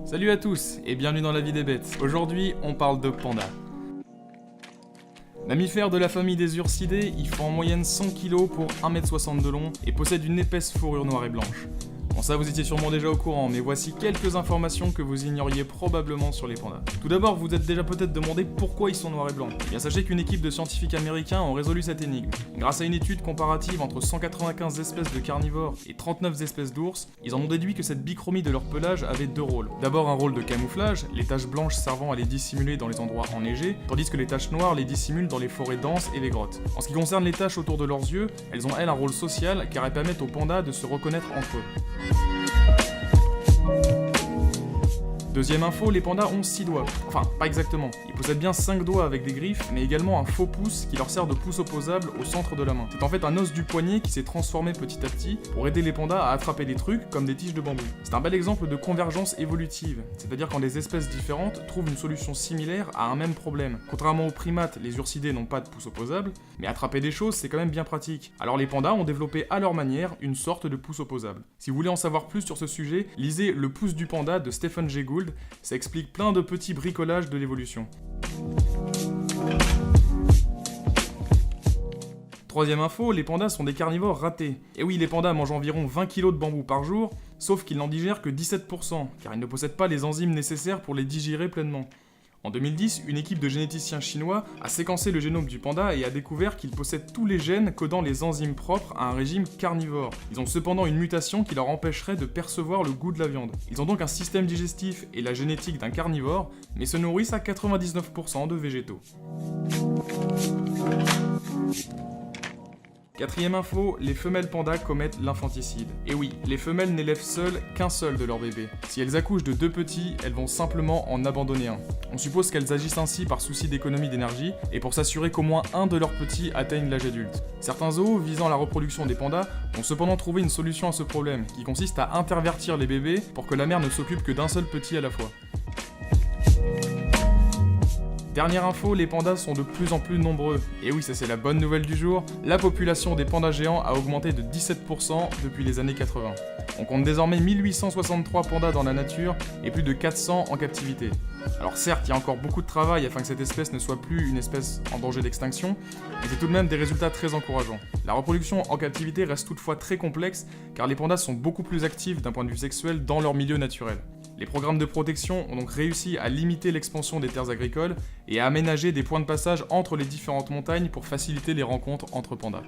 Salut à tous et bienvenue dans la vie des bêtes. Aujourd'hui, on parle de pandas. Mammifères de la famille des ursidés, ils font en moyenne 100 kg pour 1,60 m de long et possèdent une épaisse fourrure noire et blanche. Bon ça vous étiez sûrement déjà au courant, mais voici quelques informations que vous ignoriez probablement sur les pandas. Tout d'abord, vous êtes déjà peut-être demandé pourquoi ils sont noirs et blancs. Eh bien sachez qu'une équipe de scientifiques américains ont résolu cette énigme. Grâce à une étude comparative entre 195 espèces de carnivores et 39 espèces d'ours, ils en ont déduit que cette bichromie de leur pelage avait deux rôles. D'abord un rôle de camouflage, les taches blanches servant à les dissimuler dans les endroits enneigés, tandis que les taches noires les dissimulent dans les forêts denses et les grottes. En ce qui concerne les taches autour de leurs yeux, elles ont elles un rôle social car elles permettent aux pandas de se reconnaître entre eux. Deuxième info, les pandas ont 6 doigts. Enfin, pas exactement. Ils possèdent bien 5 doigts avec des griffes, mais également un faux pouce qui leur sert de pouce opposable au centre de la main. C'est en fait un os du poignet qui s'est transformé petit à petit pour aider les pandas à attraper des trucs comme des tiges de bambou. C'est un bel exemple de convergence évolutive, c'est-à-dire quand des espèces différentes trouvent une solution similaire à un même problème. Contrairement aux primates, les ursidés n'ont pas de pouce opposable, mais attraper des choses c'est quand même bien pratique. Alors les pandas ont développé à leur manière une sorte de pouce opposable. Si vous voulez en savoir plus sur ce sujet, lisez Le pouce du panda de Stephen Jay Gould. Ça explique plein de petits bricolages de l'évolution. Troisième info, les pandas sont des carnivores ratés. Et oui, les pandas mangent environ 20 kg de bambou par jour, sauf qu'ils n'en digèrent que 17%, car ils ne possèdent pas les enzymes nécessaires pour les digérer pleinement. En 2010, une équipe de généticiens chinois a séquencé le génome du panda et a découvert qu'il possède tous les gènes codant les enzymes propres à un régime carnivore. Ils ont cependant une mutation qui leur empêcherait de percevoir le goût de la viande. Ils ont donc un système digestif et la génétique d'un carnivore, mais se nourrissent à 99% de végétaux. Quatrième info, les femelles pandas commettent l'infanticide. Et oui, les femelles n'élèvent seules qu'un seul de leurs bébés. Si elles accouchent de 2 petits, elles vont simplement en abandonner un. On suppose qu'elles agissent ainsi par souci d'économie d'énergie et pour s'assurer qu'au moins un de leurs petits atteigne l'âge adulte. Certains zoos visant la reproduction des pandas ont cependant trouvé une solution à ce problème, qui consiste à intervertir les bébés pour que la mère ne s'occupe que d'un seul petit à la fois. Dernière info, les pandas sont de plus en plus nombreux. Et oui, ça c'est la bonne nouvelle du jour, la population des pandas géants a augmenté de 17% depuis les années 80. On compte désormais 1863 pandas dans la nature et plus de 400 en captivité. Alors certes, il y a encore beaucoup de travail afin que cette espèce ne soit plus une espèce en danger d'extinction, mais c'est tout de même des résultats très encourageants. La reproduction en captivité reste toutefois très complexe, car les pandas sont beaucoup plus actifs d'un point de vue sexuel dans leur milieu naturel. Les programmes de protection ont donc réussi à limiter l'expansion des terres agricoles et à aménager des points de passage entre les différentes montagnes pour faciliter les rencontres entre pandas.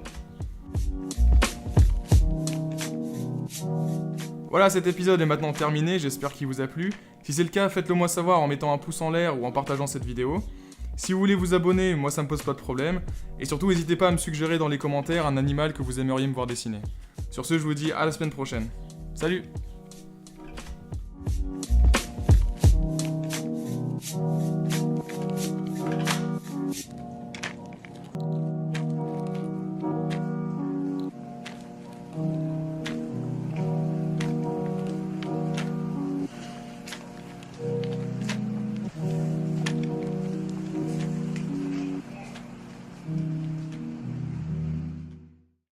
Voilà, cet épisode est maintenant terminé, j'espère qu'il vous a plu. Si c'est le cas, faites-le moi savoir en mettant un pouce en l'air ou en partageant cette vidéo. Si vous voulez vous abonner, moi ça me pose pas de problème. Et surtout, n'hésitez pas à me suggérer dans les commentaires un animal que vous aimeriez me voir dessiner. Sur ce, je vous dis à la semaine prochaine. Salut!